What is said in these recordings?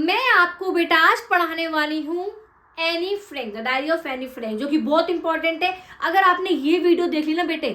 मैं आपको बेटा आज पढ़ाने वाली हूँ Anne Frank, the diary of Annie Frank, जो कि बहुत इंपॉर्टेंट है। अगर आपने ये वीडियो देख ली ना बेटे,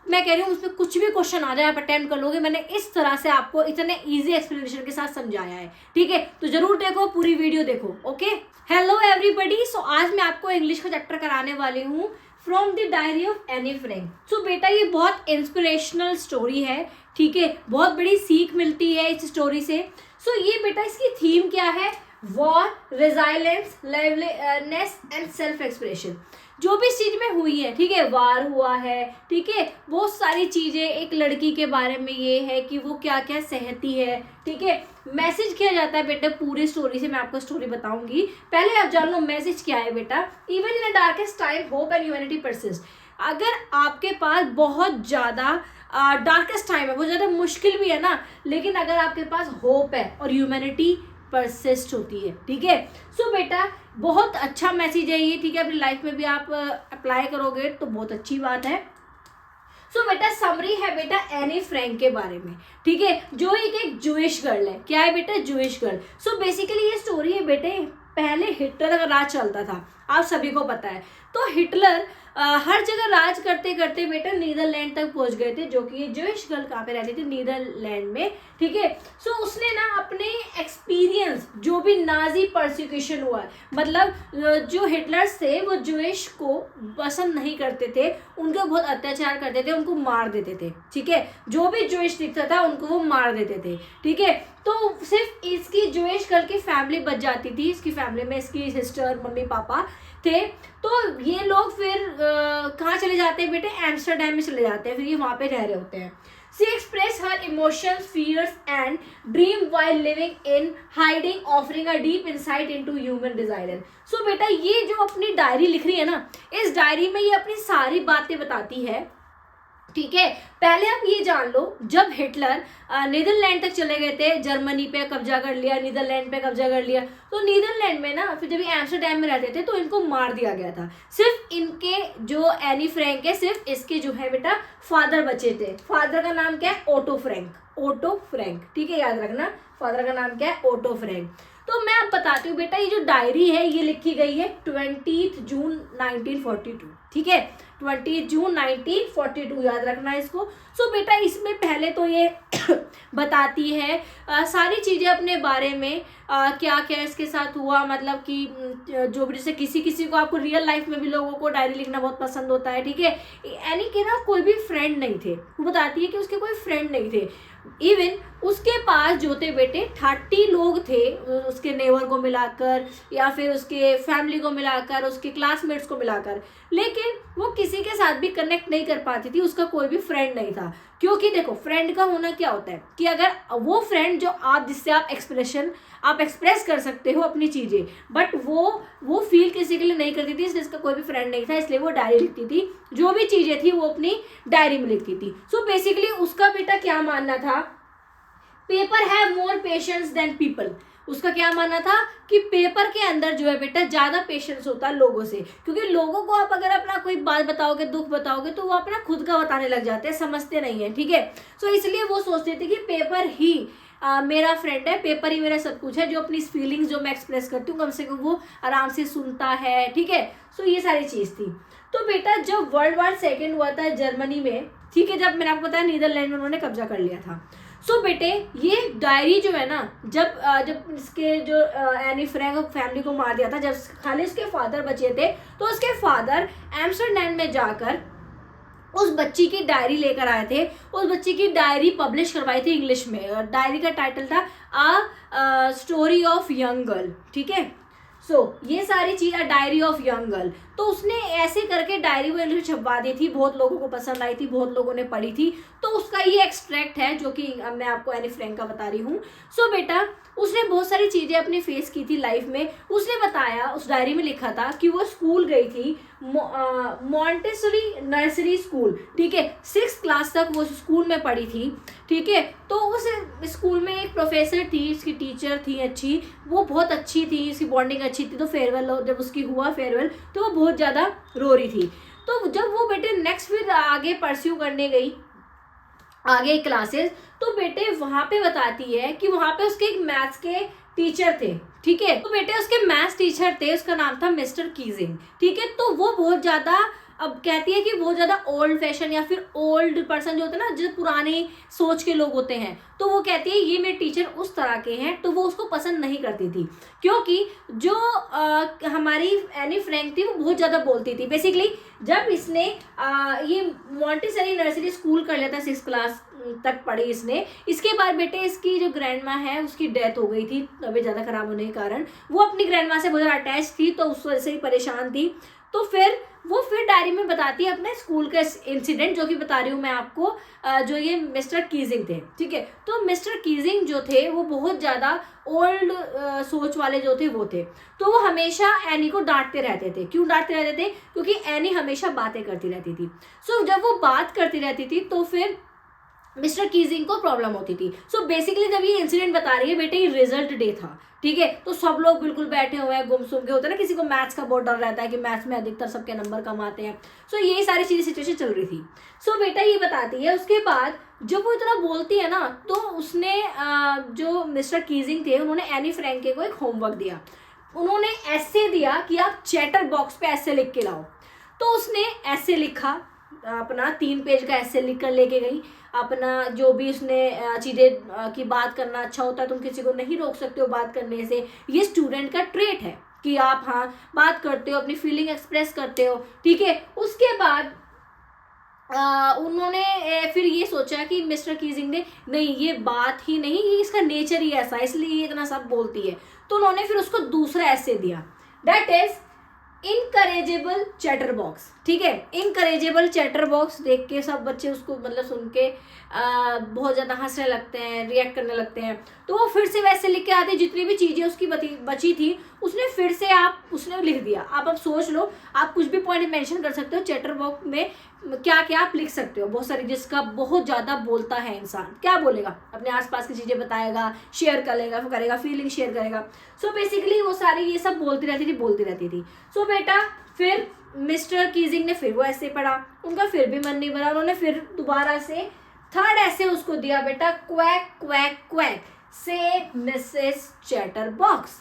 मैं कह रही हूँ उसमें कुछ भी क्वेश्चन आ जाए आप अटेम्प्ट कर लोगे। मैंने इस तरह से आपको इतने इजी एक्सप्लेनेशन के साथ समझाया है, ठीक है। तो जरूर देखो, पूरी वीडियो देखो। Okay, hello everybody. सो आज मैं आपको इंग्लिश का चैप्टर कराने वाली हूँ from the diary of Annie Frank. So बेटा ये बहुत इंस्पिरेशनल स्टोरी है, ठीक है। बहुत बड़ी सीख मिलती है इस स्टोरी से। सो ये बेटा इसकी थीम क्या है? War, resilience, liveliness and self expression. जो भी इस चीज में हुई है, ठीक है, वार हुआ है, ठीक है, बहुत सारी चीजें। एक लड़की के बारे में ये है कि वो क्या क्या सहती है, ठीक है। मैसेज किया जाता है बेटा पूरी स्टोरी से, मैं आपको स्टोरी बताऊंगी। पहले आप जान लो मैसेज क्या है बेटा। Even in the darkest time hope and humanity persist. अगर आपके पास बहुत ज्यादा डार्केस्ट टाइम है, बहुत ज्यादा मुश्किल भी है ना, लेकिन अगर आपके पास होप है और ह्यूमैनिटी परसिस्ट होती है, ठीक है। सो बेटा बहुत अच्छा मैसेज है ये, ठीक है। अपनी लाइफ में भी आप अप्लाई करोगे तो बहुत अच्छी बात है। सो बेटा समरी है बेटा एनी फ्रैंक के बारे में, ठीक है, जो एक जूइश गर्ल है। क्या है बेटा? Jewish girl. सो बेसिकली ये स्टोरी है बेटे, पहले हिटलर का राज चलता था, आप सभी को पता है। तो हिटलर हर जगह राज करते करते बेटा नीदरलैंड तक पहुंच गए थे, जो कि ये जूइश गर्ल कहाँ पे रहती थी? नीदरलैंड में, ठीक है। सो उसने ना अपने एक्सपीरियंस, जो भी नाजी परसिक्यूशन हुआ, मतलब जो हिटलर्स थे वो जूइश को पसंद नहीं करते थे, उनका बहुत अत्याचार करते थे, उनको मार देते थे, ठीक है। जो भी जूइश दिखता था उनको वो मार देते थे, ठीक है। तो सिर्फ इसकी जूइश गर्ल की फैमिली बच जाती थी। इसकी फैमिली में इसकी सिस्टर, मम्मी पापा थे। तो ये लोग फिर कहाँ चले जाते हैं बेटे? एम्स्टरडेम में चले जाते हैं। फिर ये वहाँ पे रह रहे होते हैं। She expressed her emotions, fears and dream while living in hiding, offering a deep insight into human desire. So बेटा ये जो अपनी डायरी लिख रही है ना, इस डायरी में ये अपनी सारी बातें बताती है, ठीक है। पहले आप ये जान लो, जब हिटलर नीदरलैंड तक चले गए थे, जर्मनी पे कब्जा कर लिया, नीदरलैंड पे कब्जा कर लिया, तो नीदरलैंड में ना फिर जब ये एम्स्टरडैम में रहते थे तो इनको मार दिया गया था। सिर्फ इनके जो एनी फ्रैंक है, सिर्फ इसके जो है बेटा फादर बचे थे। फादर का नाम क्या है? Otto Frank. ओटो फ्रैंक, ठीक है, याद रखना। फादर का नाम क्या है? Otto Frank. तो मैं अब बताती हूँ बेटा, ये जो डायरी है ये लिखी गई है 20 जून 1942, ठीक है। 20 जून 1942, याद रखना इसको। सो बेटा इसमें पहले तो ये बताती है सारी चीज़ें अपने बारे में, क्या क्या इसके साथ हुआ, मतलब कि जो भी, जैसे किसी किसी को, आपको रियल लाइफ में भी लोगों को डायरी लिखना बहुत पसंद होता है, ठीक है। यानी कि ना कोई भी फ्रेंड नहीं थे, वो बताती है कि उसके कोई फ्रेंड नहीं थे। इवन उसके पास जो थे बेटे 30 लोग थे, उसके नेबर को मिलाकर या फिर उसके फैमिली को मिलाकर, उसके क्लासमेट्स को मिलाकर, लेकिन वो किसी के साथ भी कनेक्ट नहीं कर पाती थी। उसका कोई भी फ्रेंड नहीं था। क्योंकि देखो फ्रेंड का होना क्या होता है कि अगर वो फ्रेंड जो आप, जिससे आप एक्सप्रेस कर सकते हो अपनी चीजें, बट वो फील किसी के लिए नहीं करती थी, इसलिए इसका कोई भी फ्रेंड नहीं था, इसलिए वो डायरी लिखती थी। जो भी चीजें थी वो अपनी डायरी में लिखती थी। सो बेसिकली उसका बेटा क्या मानना था? Paper have more patience than people. उसका क्या मानना था कि पेपर के अंदर जो है बेटा ज्यादा पेशेंस होता है लोगों से, क्योंकि लोगों को आप अगर अपना कोई बात बताओगे, दुख बताओगे, तो वो अपना खुद का बताने लग जाते हैं, समझते नहीं है, ठीक है। सो इसलिए वो सोचते थे कि पेपर ही मेरा फ्रेंड है, पेपर ही मेरा सब कुछ है। जो अपनी फीलिंग्स जो मैं एक्सप्रेस करती हूँ, कम से कम वो आराम से सुनता है, ठीक है। सो ये सारी चीज थी। तो बेटा जब वर्ल्ड वार सेकेंड हुआ था जर्मनी में, ठीक है, जब मैंने आपको बताया नीदरलैंड में उन्होंने कब्जा कर लिया था। सो बेटे ये डायरी जो है ना, जब इसके जो एनी फ्रैंक फैमिली को मार दिया था, जब खाली उसके फादर बचे थे, तो उसके फादर एम्स्टरडैम में जाकर उस बच्ची की डायरी लेकर आए थे। उस बच्ची की डायरी पब्लिश करवाई थी इंग्लिश में, और डायरी का टाइटल था a story of young girl, ठीक है। सो ये सारी चीज डायरी ऑफ यंग गर्ल। तो उसने ऐसे करके डायरी वो इंग्लिश में छपवा दी थी, बहुत लोगों को पसंद आई थी, बहुत लोगों ने पढ़ी थी। तो उसका ये एक्सट्रैक्ट है जो कि मैं आपको एनी फ्रैंक का बता रही हूँ। सो बेटा उसने बहुत सारी चीजें अपनी फेस की थी लाइफ में। उसने बताया, उस डायरी में लिखा था कि वो स्कूल गई थी, मॉन्टेसरी नर्सरी स्कूल, ठीक है। 6th क्लास तक वो स्कूल में पढ़ी थी, ठीक है। तो उस स्कूल में एक प्रोफेसर थी, उसकी टीचर थी अच्छी, वो बहुत अच्छी थी, उसकी बॉन्डिंग अच्छी थी। तो फेयरवेल जब उसकी हुआ फेयरवेल, तो वो बहुत ज़्यादा रो रही थी। तो जब वो बेटे नेक्स्ट फिर आगे परस्यू करने गई, आगे क्लासेस। तो बेटे वहां पे बताती है कि वहां पे उसके एक मैथ्स के टीचर थे, ठीक है। तो बेटे उसके मैथ्स टीचर थे, उसका नाम था मिस्टर कीजिंग, ठीक है। तो वो बहुत ज्यादा, अब कहती है कि बहुत ज्यादा ओल्ड फैशन या फिर ओल्ड पर्सन जो होते हैं ना, जो पुराने सोच के लोग होते हैं, तो वो कहती है ये मेरे टीचर उस तरह के हैं, तो वो उसको पसंद नहीं करती थी, क्योंकि जो हमारी एनी फ्रैंक थी वो बहुत ज्यादा बोलती थी। बेसिकली जब इसने ये मॉन्टेसरी नर्सरी स्कूल कर लिया था, 6 क्लास तक पढ़ी इसने, इसके बाद बेटे इसकी जो ग्रैंड माँ है उसकी डेथ हो गई थी तबीयत ज़्यादा खराब होने के कारण। वो अपनी ग्रैंड माँ से बहुत ज़्यादा अटैच थी, तो उस वजह से ही परेशान थी। तो फिर डायरी में बताती है अपने स्कूल का इंसिडेंट, जो कि बता रही हूँ मैं आपको, जो ये मिस्टर कीजिंग थे, ठीक है। तो मिस्टर कीजिंग जो थे वो बहुत ज़्यादा ओल्ड सोच वाले जो थे वो थे। तो वो हमेशा एनी को डांटते रहते थे। क्यों डांटते रहते थे? क्योंकि एनी हमेशा बातें करती रहती थी। सो जब वो बात करती रहती थी तो फिर मिस्टर कीजिंग को प्रॉब्लम होती थी। सो बेसिकली जब ये इंसिडेंट बता रही है बेटे, ये रिजल्ट डे था, ठीक है। तो सब लोग बिल्कुल बैठे हुए हैं, गुमसुम के होते हैं ना, किसी को मैथ्स का बहुत डर रहता है कि मैथ्स में अधिकतर सबके नंबर कम आते हैं। सो यही सारी चीजें सिचुएशन चल रही थी। सो बेटा ये बताती है, उसके बाद जब वो इतना बोलती है ना, तो उसने जो मिस्टर कीजिंग थे उन्होंने एनी फ्रैंक को एक होमवर्क दिया। उन्होंने ऐसे दिया कि आप चैटर बॉक्स पे ऐसे लिख के लाओ। तो उसने ऐसे लिखा, अपना 3 पेज का ऐसे लिख कर लेके गई। अपना जो भी उसने चीज़ें की बात करना अच्छा होता है, तुम किसी को नहीं रोक सकते हो बात करने से, ये स्टूडेंट का ट्रेट है कि आप हाँ बात करते हो, अपनी फीलिंग एक्सप्रेस करते हो, ठीक है। उसके बाद उन्होंने फिर ये सोचा कि मिस्टर कीजिंग ने, नहीं ये बात ही नहीं, ये इसका नेचर ही ऐसा है, इसलिए ये इतना सब बोलती है। तो उन्होंने फिर उसको दूसरा ऐसे दिया, that is incorrigible chatterbox, ठीक है। इनकरेजेबल चैटर बॉक्स देख के सब बच्चे उसको मतलब सुन के बहुत ज़्यादा हंसने लगते हैं, रिएक्ट करने लगते हैं। तो वो फिर से वैसे लिख के आती, जितनी भी चीज़ें उसकी बची थी उसने फिर से उसने लिख दिया। आप अब सोच लो, आप कुछ भी पॉइंट मेंशन कर सकते हो चैटर बॉक्स में, क्या क्या आप लिख सकते हो, बहुत सारी, जिसका बहुत ज़्यादा बोलता है इंसान, क्या बोलेगा, अपने आसपास की चीज़ें बताएगा, शेयर करेगा, फीलिंग शेयर करेगा। सो बेसिकली वो सारी ये सब बोलती रहती थी। सो बेटा फिर मिस्टर कीजिंग ने फिर वो ऐसे पढ़ा, उनका फिर भी मन नहीं भरा, उन्होंने फिर दोबारा से थर्ड ऐसे उसको दिया, बेटा क्वैक क्वैक क्वैक से मिसेस चैटर बॉक्स।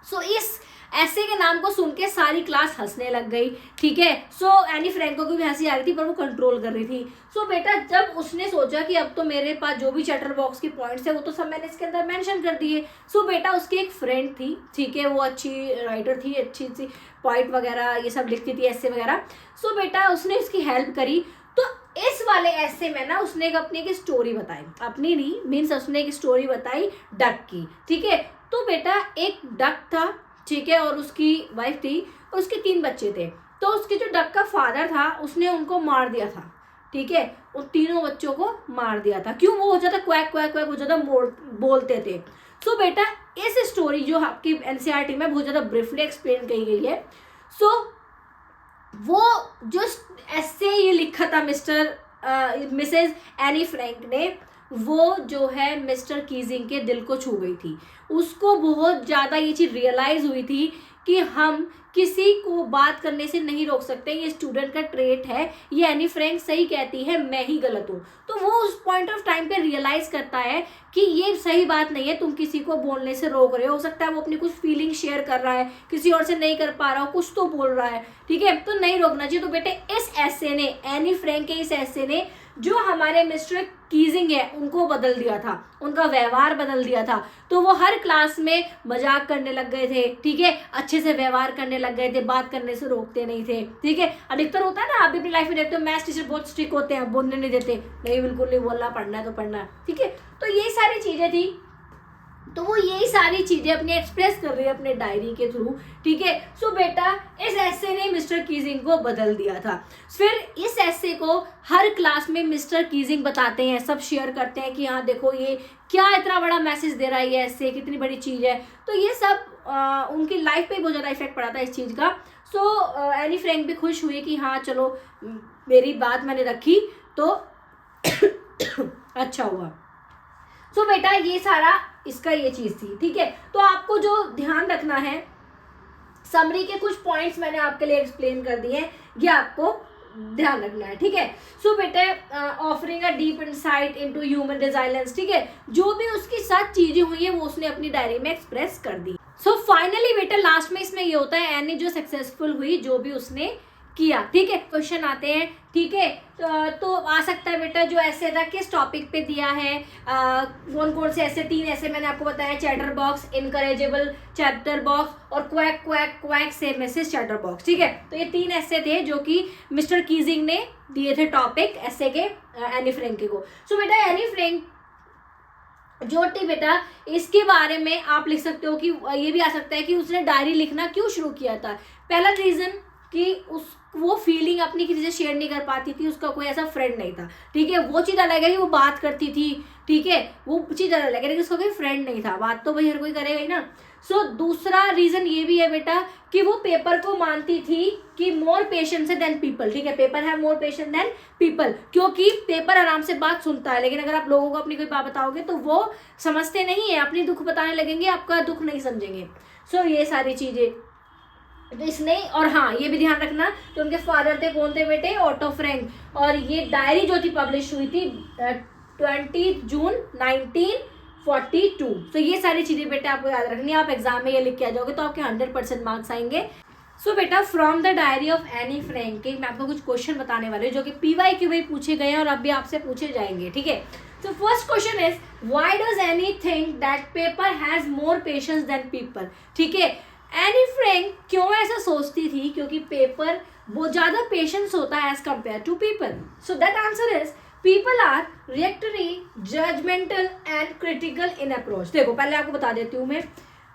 सो इस ऐसे के नाम को सुन के सारी क्लास हंसने लग गई, ठीक है। सो एनी फ्रैंको को भी हंसी आ रही थी, पर वो कंट्रोल कर रही थी। सो बेटा जब उसने सोचा कि अब तो मेरे पास जो भी चैटर बॉक्स की पॉइंट्स है वो तो सब मैंने इसके अंदर मेंशन कर दिए। सो बेटा उसकी एक फ्रेंड थी, ठीक है, वो अच्छी राइटर थी, अच्छी सी पॉइंट वगैरह ये सब लिखती थी, ऐसे वगैरह। सो बेटा उसने इसकी हेल्प करी। तो इस वाले ऐसे में ना उसने अपनी एक स्टोरी बताई, अपनी नहीं मीन्स उसने एक स्टोरी बताई डक की, ठीक है। तो बेटा एक डक था, ठीक है, और उसकी वाइफ थी और उसके 3 बच्चे थे। तो उसके जो डक का फादर था उसने उनको मार दिया था, ठीक है, उन तीनों बच्चों को मार दिया था। क्यों? वो ज्यादा क्वैक क्वैक क्वैक बहुत ज्यादा बोलते थे। सो बेटा इस स्टोरी जो आपकी एनसीईआरटी में बहुत ज्यादा ब्रीफली एक्सप्लेन की गई है। सो वो जो ऐसे ये लिखा था मिसेस एनी फ्रैंक ने, वो जो है मिस्टर कीजिंग के दिल को छू गई थी। उसको बहुत ज़्यादा ये चीज़ रियलाइज हुई थी कि हम किसी को बात करने से नहीं रोक सकते, ये स्टूडेंट का ट्रेट है, ये एनी फ्रैंक सही कहती है, मैं ही गलत हूँ। तो वो उस पॉइंट ऑफ टाइम पे रियलाइज करता है कि ये सही बात नहीं है, तुम किसी को बोलने से रोक रहे हो सकता है वो अपनी कुछ फीलिंग शेयर कर रहा है, किसी और से नहीं कर पा रहा हो, कुछ तो बोल रहा है, ठीक है, तो नहीं रोकना चाहिए। तो बेटे इस ऐसे ने, एनी फ्रैंक के इस ऐसे ने जो हमारे मिस्टर कीजिंग है उनको बदल दिया था, उनका व्यवहार बदल दिया था। तो वो हर क्लास में मजाक करने लग गए थे, ठीक है, अच्छे से व्यवहार करने लग गए थे, बात करने से रोकते नहीं थे, ठीक है। अधिकतर होता है ना, आप भी अपनी लाइफ में देखते हो, मैथ्स टीचर बहुत स्ट्रिक्ट होते हैं, बोलने नहीं देते, नहीं बिल्कुल नहीं बोलना, पढ़ना है तो पढ़ना है, ठीक है। तो ये सारी चीजें थी, तो वो यही सारी चीजें अपनी एक्सप्रेस कर रही है अपने डायरी के थ्रू, ठीक है। सो बेटा इस ऐसे ने मिस्टर कीजिंग को बदल दिया था। फिर इस ऐसे को हर क्लास में मिस्टर कीजिंग बताते हैं, सब शेयर करते हैं कि हाँ देखो ये क्या इतना बड़ा मैसेज दे रहा है, ये ऐसे कितनी बड़ी चीज है। तो ये सब उनकी लाइफ पे बहुत ज्यादा इफेक्ट पड़ा था इस चीज का। सो एनी फ्रैंक भी खुश हुई कि हाँ चलो मेरी बात मैंने रखी तो अच्छा हुआ। सो बेटा ये सारा इसका ये चीज थी, ठीक है। तो आपको जो ध्यान रखना है, समरी के कुछ पॉइंट्स मैंने आपके लिए एक्सप्लेन कर दिए हैं, ये आपको ध्यान रखना है, ठीक है। सो बेटे offering a deep insight into human resilience, ठीक है, जो भी उसके साथ चीजें हुई है वो उसने अपनी डायरी में एक्सप्रेस कर दी। सो फाइनली बेटा लास्ट में इसमें ये होता है एनी जो सक्सेसफुल हुई जो भी उसने किया, ठीक है। क्वेश्चन आते हैं, ठीक है, तो आ सकता है बेटा जो ऐसे था किस टॉपिक पे दिया है, कौन कौन से ऐसे 3 ऐसे मैंने आपको बताया, चैटर बॉक्स, इनकरेजेबल चैटर बॉक्स और quack quack quack same message chatter box, ठीक है। तो ये 3 ऐसे थे जो कि मिस्टर कीजिंग ने दिए थे टॉपिक ऐसे के एनी फ्रैंक को। सो बेटा एनी फ्रैंक जो थी बेटा इसके बारे में आप लिख सकते हो कि ये भी आ सकता है कि उसने डायरी लिखना क्यों शुरू किया था। पहला रीजन कि वो फीलिंग अपनी किसी से शेयर नहीं कर पाती थी, उसका कोई ऐसा फ्रेंड नहीं था, ठीक है। वो चीज़ अलग है कि वो बात करती थी, ठीक है, वो चीज़ अलग है, लेकिन उसका कोई फ्रेंड नहीं था, बात तो भाई हर कोई करेगा ही ना। सो दूसरा रीजन ये भी है बेटा कि वो पेपर को मानती थी कि मोर पेशेंस है देन पीपल, ठीक है, पेपर है मोर पेशेंट देन पीपल, क्योंकि पेपर आराम से बात सुनता है, लेकिन अगर आप लोगों को अपनी कोई बात बताओगे तो वो समझते नहीं है, अपनी दुख बताने लगेंगे, आपका दुख नहीं समझेंगे। सो ये सारी चीजें तो इसने, और हाँ ये भी ध्यान रखना तो उनके फादर थे, कौन थे बेटे, ऑटो फ्रैंक, और ये डायरी जो थी पब्लिश हुई थी 20 जून 1942। तो ये सारी चीजें बेटा आपको याद रखनी है, आप एग्जाम में ये लिख के आ जाओगे तो आपके 100% मार्क्स आएंगे। सो बेटा from the diary of Annie Frank मैं आपको कुछ क्वेश्चन बताने वाले हूँ जो कि PYQ में पूछे गए हैं और अब भी आपसे पूछे जाएंगे, ठीक है। So first question is why does Annie think that paper has more patience than people, ठीक है। एनी फ्रैंक क्यों ऐसा सोचती थी, क्योंकि पेपर बहुत ज्यादा पेशेंस होता है as compare to people. So that answer is people are reactory, judgemental and critical in approach. देखो पहले आपको बता देती हूँ मैं,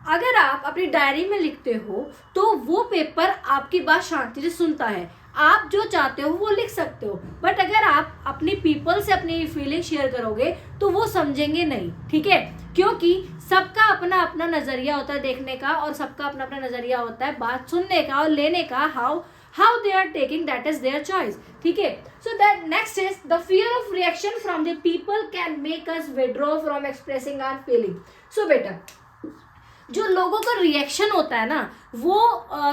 अगर आप अपनी डायरी में लिखते हो तो वो पेपर आपकी बात शांति से सुनता है, आप जो चाहते हो वो लिख सकते हो, बट अगर आप अपनी पीपल से अपनी फीलिंग शेयर करोगे तो वो समझेंगे नहीं, ठीक है, क्योंकि सबका अपना अपना नजरिया होता है देखने का और सबका अपना अपना नजरिया होता है बात सुनने का और लेने का, how they are taking, that is their choice, ठीक है। So that next is the fear of reaction from the people can make us withdraw from expressing our feeling. So बेटा जो लोगों का रिएक्शन होता है ना वो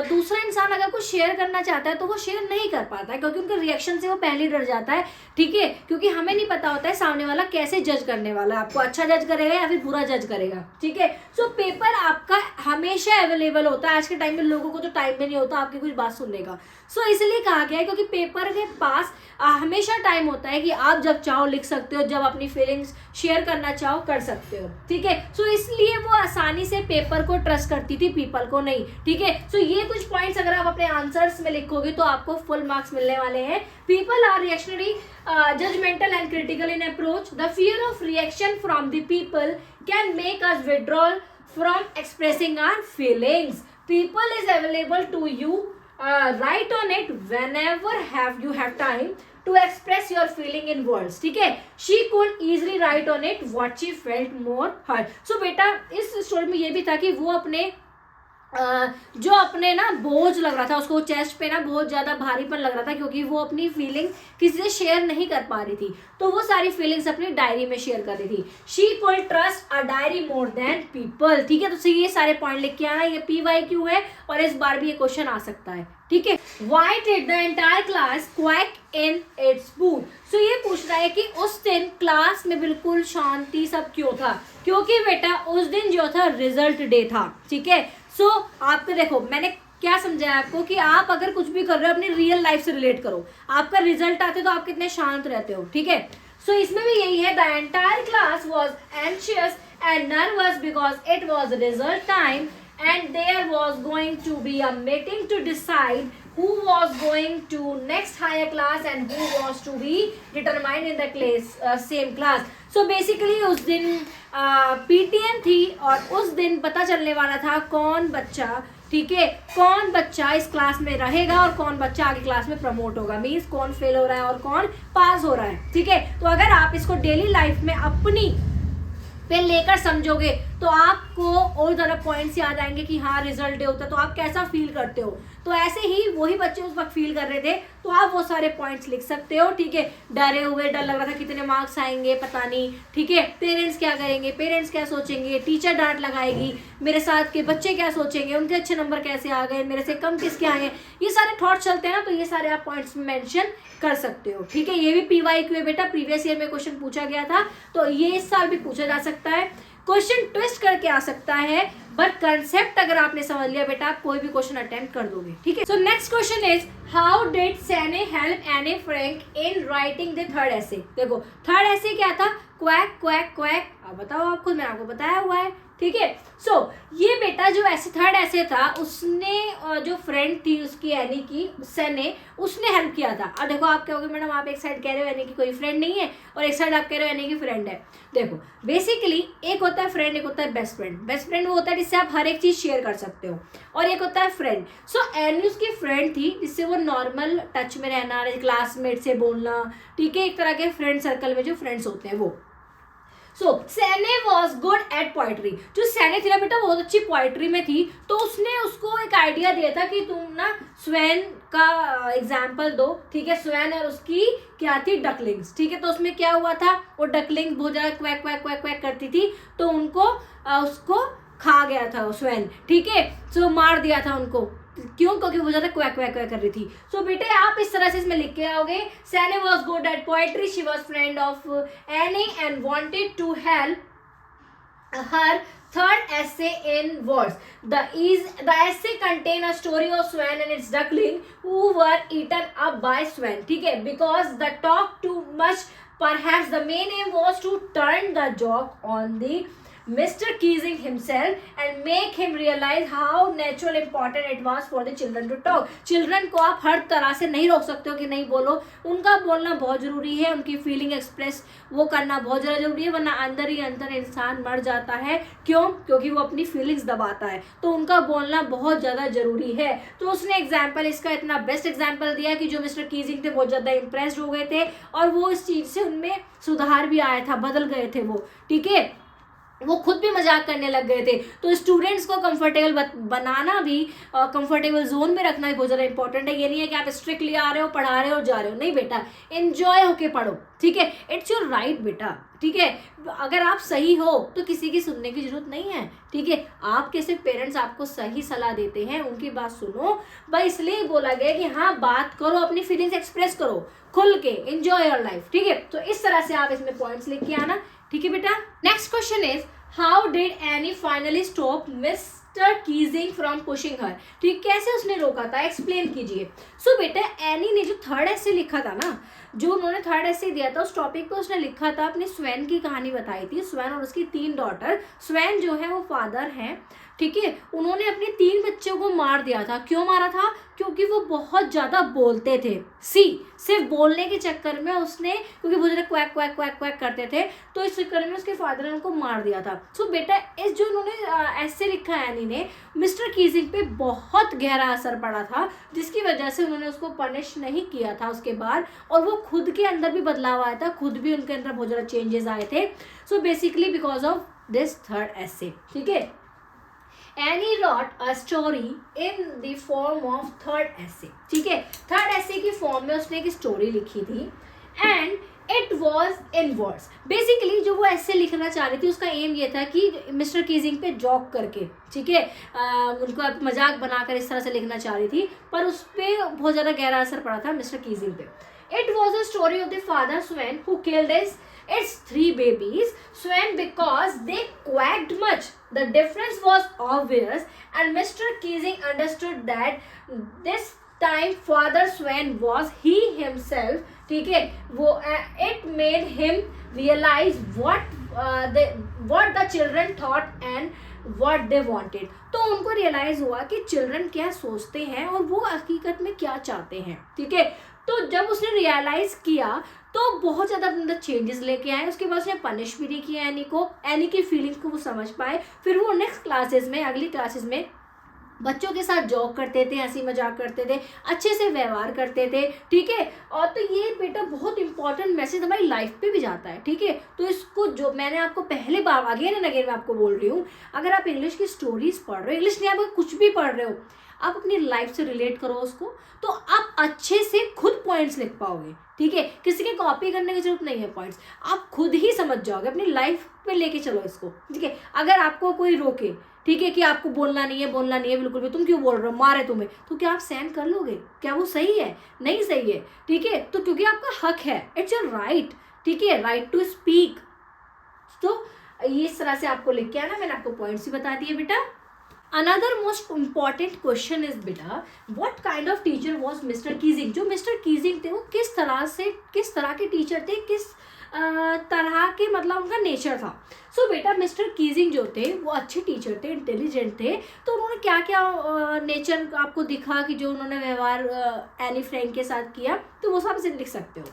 दूसरा इंसान अगर कुछ शेयर करना चाहता है तो वो शेयर नहीं कर पाता है, क्योंकि उनके रिएक्शन से वो पहले डर जाता है, ठीक है, क्योंकि हमें नहीं पता होता है सामने वाला कैसे जज करने वाला है, आपको अच्छा जज करेगा या फिर बुरा जज करेगा, ठीक है। सो पेपर आपका हमेशा अवेलेबल होता है, आज के टाइम में लोगों को तो टाइम में नहीं होता आपकी कुछ बात सुनने का। सो इसलिए कहा गया है क्योंकि पेपर के पास हमेशा टाइम होता है कि आप जब चाहो लिख सकते हो, जब अपनी फीलिंग्स शेयर करना चाहो कर सकते हो, ठीक है। सो इसलिए वो आसानी से पेपर को ट्रस्ट करती थी, पीपल को नहीं, ठीक है। सो ये कुछ पॉइंट्स अगर आप अपने आंसर्स में लिखोगे तो आपको फुल मार्क्स मिलने वाले हैं। People are reactionary, judgemental and critical in approach, the fear of reaction from the people can make us withdrawal from expressing our feelings, people is available to you, write on it whenever you have time to express your feeling in words, ठीक है। she could easily write on it what she felt more hurt। so बेटा इस story में ये भी था कि वो अपने जो अपने ना बोझ लग रहा था उसको चेस्ट पे ना बहुत ज्यादा भारीपन लग रहा था, क्योंकि वो अपनी फीलिंग किसी से शेयर नहीं कर पा रही थी, तो वो सारी फीलिंग्स अपनी डायरी में शेयर कर रही थी। She could trust a diary more than people, ठीक है। तो ये सारे पॉइंट लिख के आना, ये PYQ है और इस बार भी ये क्वेश्चन आ सकता है, ठीक है। Why did the entire class quack in its boot. So ये पूछ रहा है कि उस दिन क्लास में बिल्कुल शांति सब क्यों था, क्योंकि बेटा उस दिन जो था रिजल्ट डे था, ठीक है। सो आपको देखो मैंने क्या समझाया आपको कि आप अगर कुछ भी कर रहे हो अपनी रियल लाइफ से रिलेट करो, आपका रिजल्ट आते तो आप कितने शांत रहते हो, ठीक है। सो इसमें भी यही है, the entire class was anxious and nervous because it was result time and there was going to be a meeting to decide who was going to next higher class and who was to be determined in the class same class। so basically उस दिन PTM थी और उस दिन पता चलने वाला था कौन बच्चा, ठीक है, कौन बच्चा इस क्लास में रहेगा और कौन बच्चा आगे क्लास में प्रमोट होगा, मीन्स कौन फेल हो रहा है और कौन पास हो रहा है, ठीक है। तो अगर आप इसको डेली लाइफ में अपनी पे लेकर समझोगे तो आपको और ज़्यादा पॉइंट्स याद आएंगे कि हाँ रिजल्ट डे होता है तो आप कैसा फील करते हो। तो ऐसे ही वही बच्चे उस वक्त फील कर रहे थे, तो आप वो सारे पॉइंट्स लिख सकते हो, ठीक है। डरे हुए, डर लग रहा था कितने मार्क्स आएंगे पता नहीं, ठीक है। पेरेंट्स क्या करेंगे, पेरेंट्स क्या सोचेंगे, टीचर डांट लगाएगी, मेरे साथ के बच्चे क्या सोचेंगे, उनके अच्छे नंबर कैसे आ गए, मेरे से कम किसके आए, ये सारे थॉट्स चलते हैं ना, तो ये सारे आप पॉइंट्स मेंशन कर सकते हो, ठीक है। ये भी PYQ है बेटा, प्रीवियस ईयर में क्वेश्चन पूछा गया था, तो ये इस साल भी पूछा जा सकता है। क्वेश्चन ट्विस्ट करके आ सकता है, बट कंसेप्ट अगर आपने समझ लिया बेटा, आप कोई भी क्वेश्चन अटेम्प्ट कर दोगे, ठीक है। So next question is how did Sanne help Annie Frank in writing the third essay. देखो थर्ड एसे क्या था, क्वैक क्वैक क्वैक, अब बताओ आप खुद, मैंने आपको बताया हुआ है, ठीक है। सो ये बेटा जो ऐसे थर्ड ऐसे था, उसने जो फ्रेंड थी उसकी एनी की, सैने, उसने हेल्प किया था। अब देखो आप कहोगे मैडम आप एक साइड कह रहे हो एनी की कोई फ्रेंड नहीं है और एक साइड आप कह रहे हो एनी की फ्रेंड है। देखो बेसिकली एक होता है फ्रेंड, एक होता है बेस्ट फ्रेंड। बेस्ट फ्रेंड वो होता है जिससे आप हर एक चीज शेयर कर सकते हो, और एक होता है फ्रेंड। सो एनी उसकी फ्रेंड थी जिससे वो नॉर्मल टच में रहना, क्लासमेट से बोलना, ठीक है, एक तरह के फ्रेंड सर्कल में जो फ्रेंड्स होते हैं वो। सो सैने वॉज गुड एट पोइट्री। जो सैने थी ना बेटा बहुत अच्छी पोइट्री में थी, तो उसने उसको एक आइडिया दिया था कि तुम ना स्वैन का एग्जाम्पल दो, ठीक है। स्वैन और उसकी क्या थी, डकलिंग्स, ठीक है। तो उसमें क्या हुआ था, वो डकलिंग बहुत ज्यादा क्वैक क्वैक क्वैक क्वैक करती थी, तो उनको उसको खा गया था स्वैन, ठीक है। सो मार दिया था उनको, क्यों, क्योंकि वो ज्यादा क्वैक क्वैक क्वैक कर रही थी। सो बेटे आप इस तरह से इसमें लिख के आओगे, Sanne was good at poetry, she was friend of Annie and wanted to help her third essay in words. The essay contain a story of swan and its duckling who were eaten up by swan, ठीक है। Because the talk too much, perhaps the main aim was to turn the joke on the Mr. Keesing himself and make him realize how natural important it was for the children to talk. Children को आप हर तरह से नहीं रोक सकते हो कि नहीं बोलो, उनका बोलना बहुत जरूरी है, उनकी फीलिंग एक्सप्रेस वो करना बहुत ज़्यादा जरूरी है, वरना अंदर ही अंदर इंसान मर जाता है। क्यों, क्योंकि वो अपनी फीलिंग्स दबाता है, तो उनका बोलना बहुत ज़्यादा जरूरी है। तो उसने एग्जाम्पल इसका इतना बेस्ट एग्जाम्पल दिया कि जो मिस्टर कीजिंग थे बहुत ज़्यादा इम्प्रेस्ड हो गए थे, और वो इस चीज़ से उनमें सुधार भी आया था, बदल गए थे वो, ठीक है। वो खुद भी मजाक करने लग गए थे। तो स्टूडेंट्स को कंफर्टेबल बनाना भी, कंफर्टेबल जोन में रखना भी बहुत ज़्यादा इंपॉर्टेंट है। ये नहीं है कि आप स्ट्रिक्टली आ रहे हो, पढ़ा रहे हो, जा रहे हो, नहीं बेटा, एंजॉय होके पढ़ो, ठीक है। इट्स योर राइट बेटा, ठीक है। अगर आप सही हो तो किसी की सुनने की जरूरत नहीं है, ठीक है। आपके सिर्फ पेरेंट्स आपको सही सलाह देते हैं, उनकी बात सुनो, बस इसलिए बोला गया कि हाँ बात करो, अपनी फीलिंग्स एक्सप्रेस करो खुल के, एंजॉय योर लाइफ, ठीक है। तो इस तरह से आप इसमें पॉइंट्स लिख के आना, ठीक है बेटा। Next question is how did Annie finally stop Mr Keesing from pushing her, ठीक, कैसे उसने रोका था, एक्सप्लेन कीजिए। सो बेटा एनी ने जो थर्ड एसे लिखा था ना, जो उन्होंने थर्ड एसे दिया था, उस टॉपिक पे उसने लिखा था, अपनी स्वैन की कहानी बताई थी। स्वैन और उसकी 3 डॉटर, स्वैन जो है वो फादर हैं, ठीक है। उन्होंने अपने 3 बच्चों को मार दिया था। क्यों मारा था, क्योंकि वो बहुत ज्यादा बोलते थे। सिर्फ बोलने के चक्कर में उसने, क्योंकि बहुत ज्यादा क्वैक क्वैक क्वैक क्वैक करते थे, तो इस चक्कर में उसके फादर ने उनको मार दिया था। सो बेटा इस जो उन्होंने ऐसे लिखा है एनी ने, मिस्टर कीजिंग पे बहुत गहरा असर पड़ा था, जिसकी वजह से उन्होंने उसको पनिश नहीं किया था उसके बाद, और वो खुद के अंदर भी बदलाव आया था, खुद भी उनके अंदर बहुत ज़्यादा चेंजेस आए थे। So basically because of this third essay, ठीक है। Annie wrote a story in the form of third essay, ठीक है। थर्ड essay की फॉर्म में उसने एक स्टोरी लिखी थी, and it was in words. Basically जो वो ऐसे लिखना चाह रही थी, उसका एम ये था कि मिस्टर कीजिंग पे जॉक करके, ठीक है, उनको मजाक बनाकर इस तरह से लिखना चाह रही थी, पर उस पर बहुत ज़्यादा गहरा असर पड़ा था मिस्टर कीजिंग पे। It was a story of the father Swan who killed its 3 babies, Swan, because they quacked much. The difference was obvious, and Mr. Keesing understood that this time Father Swan was he himself, ठीक है। वो it made him realize what the children thought and what they wanted. तो उनको realise हुआ कि children क्या सोचते हैं और वो हकीकत में क्या चाहते हैं, ठीक है। तो जब उसने रियलाइज किया तो बहुत ज़्यादा अंदर चेंजेस लेके आए। उसके बाद उसने पनिश भी नहीं किया एनी को, एनी की फीलिंग्स को वो समझ पाए। फिर वो नेक्स्ट क्लासेस में, अगली क्लासेस में बच्चों के साथ जॉक करते थे, हंसी मजाक करते थे, अच्छे से व्यवहार करते थे, ठीक है। और तो ये बेटा बहुत इंपॉर्टेंट मैसेज हमारी लाइफ पे भी जाता है, ठीक है। तो इसको जो मैंने आपको पहले बार अगेन एंड अगेन मैं आपको बोल रही हूँ, अगर आप इंग्लिश की स्टोरीज पढ़ रहे हो, इंग्लिश नहीं आप कुछ भी पढ़ रहे हो, आप अपनी लाइफ से रिलेट करो उसको, तो आप अच्छे से खुद पॉइंट्स लिख पाओगे, ठीक है। किसी के कॉपी करने की जरूरत नहीं है, पॉइंट्स आप खुद ही समझ जाओगे, अपनी लाइफ पे लेके चलो इसको, ठीक है। अगर आपको कोई रोके, ठीक है, कि आपको बोलना नहीं है बिल्कुल भी, तुम क्यों बोल रहे हो, मारे तुम्हें, तो क्या आप सहन कर लोगे? क्या वो सही है? नहीं सही है, ठीक है। तो क्योंकि आपका हक है, इट्स योर राइट, ठीक है, राइट टू स्पीक। तो इस तरह से आपको लिख के आना, मैंने आपको पॉइंट्स ही बता दिए बेटा। Another most important question is बेटा, what kind of teacher was Mr Keesing. जो मिस्टर कीजिंग थे वो किस तरह के टीचर थे, किस तरह के मतलब उनका नेचर था। सो बेटा मिस्टर कीजिंग जो थे वो अच्छे टीचर थे, इंटेलिजेंट थे। तो उन्होंने क्या क्या नेचर आपको दिखा कि जो उन्होंने व्यवहार एनी फ्रैंक के साथ किया, तो वो सब लिख सकते हो।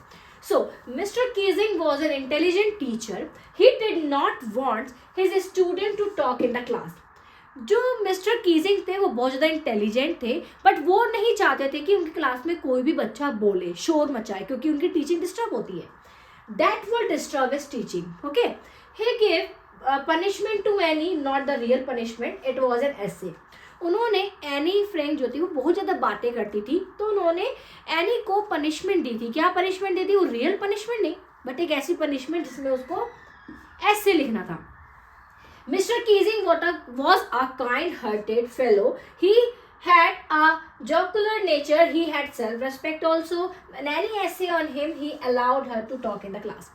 So, Mr. Keesing was an intelligent teacher. He did not want his student to talk in the class. जो मिस्टर कीजिंग थे वो बहुत ज़्यादा इंटेलिजेंट थे, बट वो नहीं चाहते थे कि उनकी क्लास में कोई भी बच्चा बोले, शोर मचाए, क्योंकि उनकी टीचिंग डिस्टर्ब होती है। That will disturb his teaching. Okay. He gave punishment to Annie, not the real punishment. It was an essay. उन्होंने एनी फ्रैंक जो थी वो बहुत ज़्यादा बातें करती थी, तो उन्होंने एनी को पनिशमेंट दी थी। क्या पनिशमेंट दी थी? वो रियल पनिशमेंट नहीं, बट एक ऐसी पनिशमेंट जिसमें उसको ऐसे लिखना था। Mister Keesing was a kind-hearted fellow. He had a jocular nature. He had self-respect also. When any essay on him, he allowed her to talk in the class.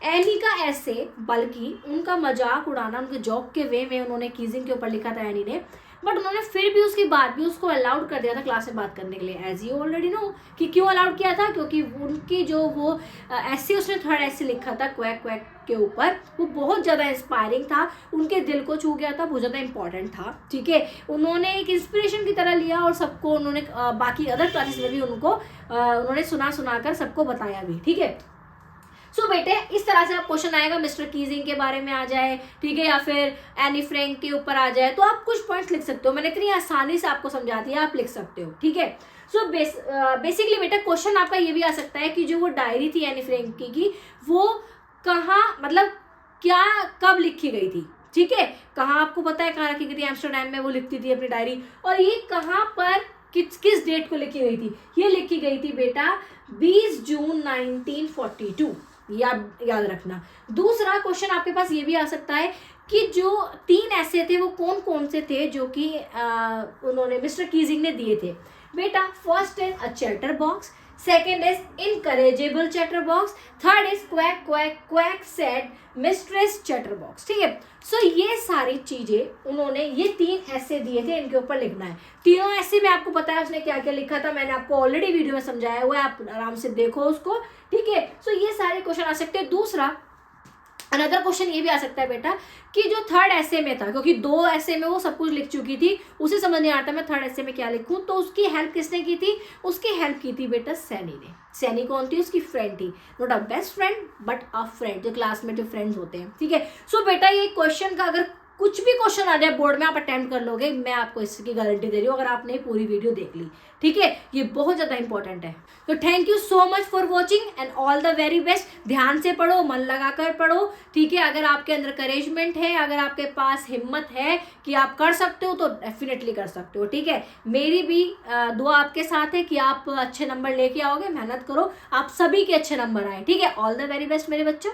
Any का ऐसे, बल्कि उनका मजाक उड़ाना, उनके जॉक के वे में उन्होंने कीजिंग के ऊपर लिखा था एनी ने, बट उन्होंने फिर भी उसके बाद भी उसको अलाउड कर दिया था क्लास में बात करने के लिए। एज यू ऑलरेडी नो कि क्यों अलाउड किया था, क्योंकि उनकी जो वो ऐसे उसने थर्ड ऐसे लिखा था क्वैक क्वैक के ऊपर, वो बहुत ज़्यादा इंस्पायरिंग था, उनके दिल को छू गया था, बहुत ज़्यादा इंपॉर्टेंट था, ठीक है। उन्होंने एक इंस्पिरेशन की तरह लिया और सबको उन्होंने बाकी अदर क्लासेस में भी उनको उन्होंने सुना कर सबको बताया भी, ठीक है। सो बेटे इस तरह से आप क्वेश्चन आएगा, मिस्टर कीजिंग के बारे में आ जाए, ठीक है, या फिर एनी फ्रैंक के ऊपर आ जाए, तो आप कुछ पॉइंट्स लिख सकते हो। मैंने इतनी आसानी से आपको समझा दिया, आप लिख सकते हो, ठीक है। सो बेसिकली बेटा क्वेश्चन आपका ये भी आ सकता है कि जो वो डायरी थी एनी फ्रैंक की वो कहाँ, मतलब क्या कब लिखी गई थी, ठीक है, कहाँ आपको पता है कहाँ रखी गई थी? एम्स्टरडैम में वो लिखती थी अपनी डायरी, और ये कहाँ पर किस डेट को लिखी गई थी? ये लिखी गई थी बेटा 20 जून 1942, याद रखना। दूसरा क्वेश्चन आपके पास ये भी आ सकता है कि जो 3 ऐसे थे वो कौन कौन से थे जो कि उन्होंने मिस्टर कीजिंग ने दिए थे। बेटा first is a chatterbox, second is incorrigible chatterbox, third is quack quack quack said mistress chatterbox, ठीक है। सो ये सारी चीजें उन्होंने, ये 3 ऐसे दिए थे, इनके ऊपर लिखना है। तीनों ऐसे में आपको पता है उसने क्या क्या लिखा था, मैंने आपको ऑलरेडी वीडियो में समझाया हुआ है, आप आराम से देखो उसको, ठीक है। सो ये सारे क्वेश्चन आ सकते हैं। दूसरा अनदर क्वेश्चन ये भी आ सकता है बेटा कि जो थर्ड ऐसे में था, क्योंकि 2 ऐसे में वो सब कुछ लिख चुकी थी, उसे समझ नहीं आता मैं थर्ड ऐसे में क्या लिखूं, तो उसकी हेल्प किसने की थी? उसकी हेल्प की थी बेटा सैनी ने। सैनी कौन थी? उसकी फ्रेंड थी, not a best friend but a friend, जो क्लास में जो फ्रेंड्स होते हैं, ठीक है। सो बेटा ये क्वेश्चन का अगर कुछ भी क्वेश्चन आ जाए बोर्ड में आप अटेम्प्ट कर लोगे, मैं आपको इसकी गारंटी दे रही हूँ, अगर आपने पूरी वीडियो देख ली, ठीक है। ये बहुत ज़्यादा इंपॉर्टेंट है। तो thank you so much for watching and all the very best. ध्यान से पढ़ो, मन लगा कर पढ़ो, ठीक है। अगर आपके अंदर करेजमेंट है, अगर आपके पास हिम्मत है कि आप कर सकते हो, तो डेफिनेटली कर सकते हो, ठीक है। मेरी भी दुआ आपके साथ है कि आप अच्छे नंबर लेके आओगे, मेहनत करो, आप सभी के अच्छे नंबर आए, ठीक है। ऑल द वेरी बेस्ट मेरे बच्चों।